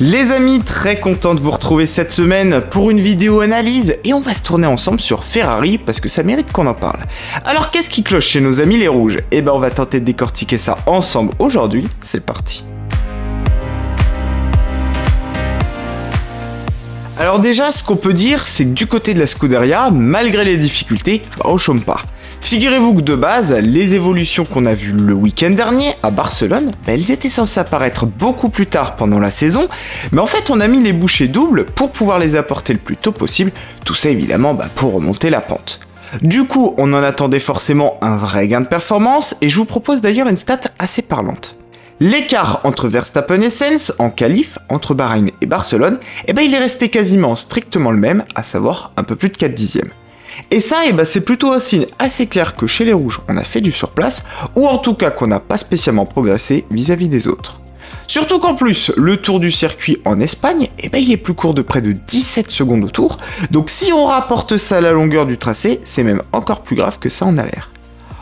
Les amis, très content de vous retrouver cette semaine pour une vidéo analyse et on va se tourner ensemble sur Ferrari parce que ça mérite qu'on en parle. Alors qu'est-ce qui cloche chez nos amis les rouges? Eh ben on va tenter de décortiquer ça ensemble aujourd'hui, c'est parti. Alors déjà, ce qu'on peut dire, c'est que du côté de la Scuderia, malgré les difficultés, on chôme pas. Figurez-vous que de base, les évolutions qu'on a vues le week-end dernier à Barcelone, elles étaient censées apparaître beaucoup plus tard pendant la saison, mais en fait on a mis les bouchées doubles pour pouvoir les apporter le plus tôt possible, tout ça évidemment pour remonter la pente. Du coup, on en attendait forcément un vrai gain de performance, et je vous propose d'ailleurs une stat assez parlante. L'écart entre Verstappen et Sainz en qualif, entre Bahreïn et Barcelone, il est resté quasiment strictement le même, à savoir un peu plus de 4 dixièmes. Et ça, c'est plutôt un signe assez clair que chez les rouges, on a fait du surplace, ou en tout cas qu'on n'a pas spécialement progressé vis-à-vis des autres. Surtout qu'en plus, le tour du circuit en Espagne, il est plus court de près de 17 secondes au tour, donc si on rapporte ça à la longueur du tracé, c'est même encore plus grave que ça en a l'air.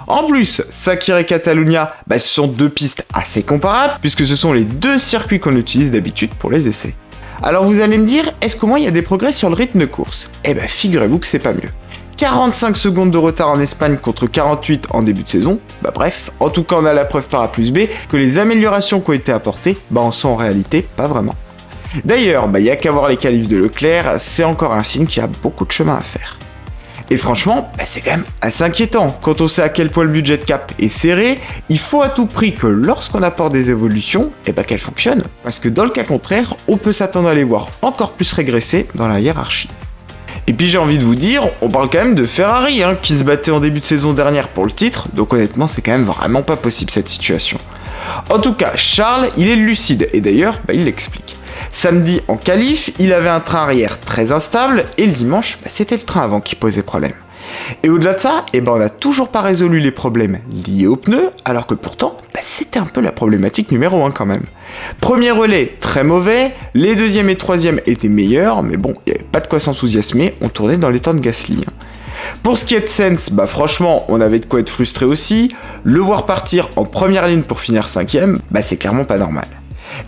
En plus, Sakir et Catalunya, ce sont deux pistes assez comparables, puisque ce sont les deux circuits qu'on utilise d'habitude pour les essais. Alors vous allez me dire, est-ce qu'au moins il y a des progrès sur le rythme de course? Figurez-vous que c'est pas mieux. 45 secondes de retard en Espagne contre 48 en début de saison, bref, en tout cas on a la preuve par A plus B que les améliorations qui ont été apportées, en sont en réalité pas vraiment. D'ailleurs, il n'y a qu'à voir les qualifs de Leclerc, c'est encore un signe qu'il y a beaucoup de chemin à faire. Et franchement, c'est quand même assez inquiétant. Quand on sait à quel point le budget de cap est serré, il faut à tout prix que lorsqu'on apporte des évolutions, qu'elles fonctionnent. Parce que dans le cas contraire, on peut s'attendre à les voir encore plus régresser dans la hiérarchie. Et puis j'ai envie de vous dire, on parle quand même de Ferrari, qui se battait en début de saison dernière pour le titre, donc honnêtement c'est quand même vraiment pas possible cette situation. En tout cas, Charles, il est lucide, et d'ailleurs, il l'explique. Samedi, en qualif, il avait un train arrière très instable, et le dimanche, c'était le train avant qui posait problème. Et au-delà de ça, on n'a toujours pas résolu les problèmes liés aux pneus, alors que pourtant, c'était un peu la problématique numéro 1 quand même. Premier relais, très mauvais, les deuxième et troisième étaient meilleurs, mais bon, il n'y avait pas de quoi s'enthousiasmer, on tournait dans les temps de Gasly. Pour ce qui est de Sainz, franchement, on avait de quoi être frustré aussi, le voir partir en première ligne pour finir 5ème, c'est clairement pas normal.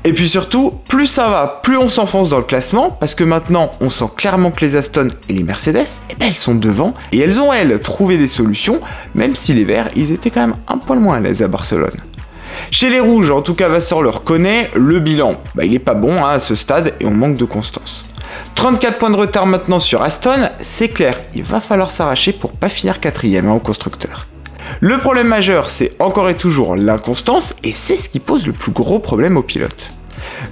Et puis surtout, plus ça va, plus on s'enfonce dans le classement, parce que maintenant, on sent clairement que les Aston et les Mercedes, elles sont devant, et elles ont, trouvé des solutions, même si les Verts, ils étaient quand même un poil moins à l'aise à Barcelone. Chez les Rouges, en tout cas Vasseur le reconnaît, le bilan, il est pas bon à ce stade, et on manque de constance. 34 points de retard maintenant sur Aston, c'est clair, il va falloir s'arracher pour pas finir 4ème au constructeur. Le problème majeur, c'est encore et toujours l'inconstance, et c'est ce qui pose le plus gros problème aux pilotes.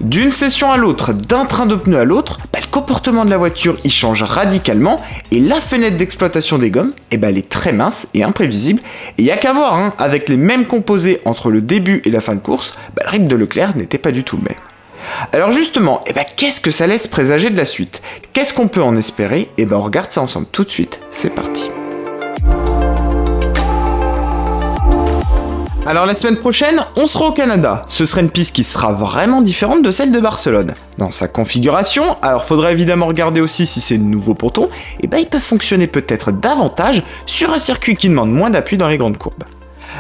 D'une session à l'autre, d'un train de pneus à l'autre, le comportement de la voiture il change radicalement, et la fenêtre d'exploitation des gommes, elle est très mince et imprévisible, et il n'y a qu'à voir, avec les mêmes composés entre le début et la fin de course, le rythme de Leclerc n'était pas du tout le même. Alors justement, qu'est-ce que ça laisse présager de la suite? Qu'est-ce qu'on peut en espérer? On regarde ça ensemble tout de suite, c'est parti. Alors la semaine prochaine, on sera au Canada. Ce sera une piste qui sera vraiment différente de celle de Barcelone. Dans sa configuration, alors faudra évidemment regarder aussi si ces nouveaux pontons, ils peuvent fonctionner peut-être davantage sur un circuit qui demande moins d'appui dans les grandes courbes.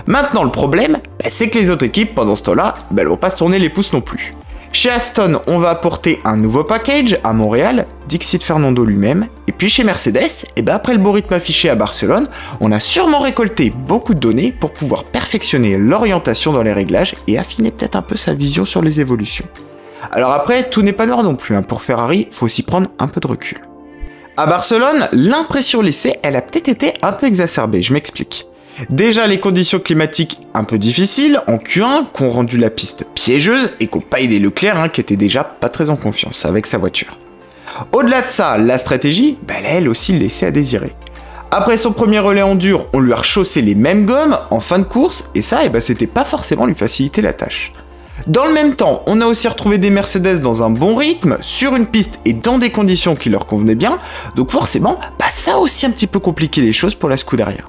Maintenant le problème, c'est que les autres équipes pendant ce temps-là, elles vont pas se tourner les pouces non plus. Chez Aston, on va apporter un nouveau package à Montréal, Dixit Fernando lui-même, et puis chez Mercedes, après le beau rythme affiché à Barcelone, on a sûrement récolté beaucoup de données pour pouvoir perfectionner l'orientation dans les réglages et affiner peut-être un peu sa vision sur les évolutions. Alors après, tout n'est pas noir non plus, pour Ferrari, faut aussi prendre un peu de recul. À Barcelone, l'impression laissée, elle a peut-être été un peu exacerbée, je m'explique. Déjà les conditions climatiques un peu difficiles en Q1 qui ont rendu la piste piégeuse et qui n'ont pas aidé Leclerc qui était déjà pas très en confiance avec sa voiture. Au-delà de ça, la stratégie, elle aussi laissait à désirer. Après son premier relais en dur, on lui a rechaussé les mêmes gommes en fin de course et ça, c'était pas forcément lui faciliter la tâche. Dans le même temps, on a aussi retrouvé des Mercedes dans un bon rythme, sur une piste et dans des conditions qui leur convenaient bien, donc forcément, ça a aussi un petit peu compliqué les choses pour la Scuderia.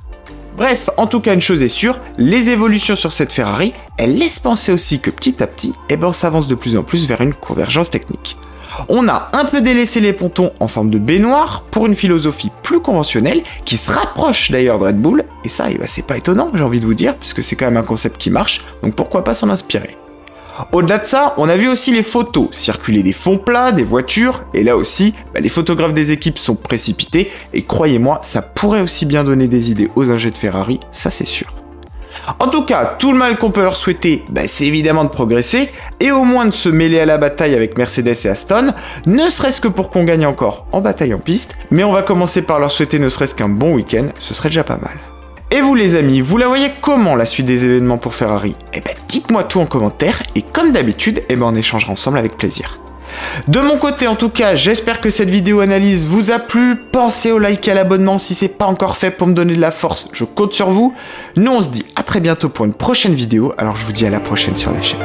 Bref, en tout cas une chose est sûre, les évolutions sur cette Ferrari, elles laissent penser aussi que petit à petit, on s'avance de plus en plus vers une convergence technique. On a un peu délaissé les pontons en forme de baignoire pour une philosophie plus conventionnelle qui se rapproche d'ailleurs de Red Bull, et ça, c'est pas étonnant, j'ai envie de vous dire, puisque c'est quand même un concept qui marche, donc pourquoi pas s'en inspirer. Au-delà de ça, on a vu aussi les photos, circuler des fonds plats, des voitures, et là aussi, les photographes des équipes sont précipités, et croyez-moi, ça pourrait aussi bien donner des idées aux ingés de Ferrari, ça c'est sûr. En tout cas, tout le mal qu'on peut leur souhaiter, c'est évidemment de progresser, et au moins de se mêler à la bataille avec Mercedes et Aston, ne serait-ce que pour qu'on gagne encore en bataille en piste, mais on va commencer par leur souhaiter ne serait-ce qu'un bon week-end, ce serait déjà pas mal. Et vous les amis, vous la voyez comment la suite des événements pour Ferrari? Dites-moi tout en commentaire, et comme d'habitude, on échangera ensemble avec plaisir. De mon côté en tout cas, j'espère que cette vidéo analyse vous a plu. Pensez au like et à l'abonnement si c'est pas encore fait pour me donner de la force, je compte sur vous. Nous on se dit à très bientôt pour une prochaine vidéo, alors je vous dis à la prochaine sur la chaîne.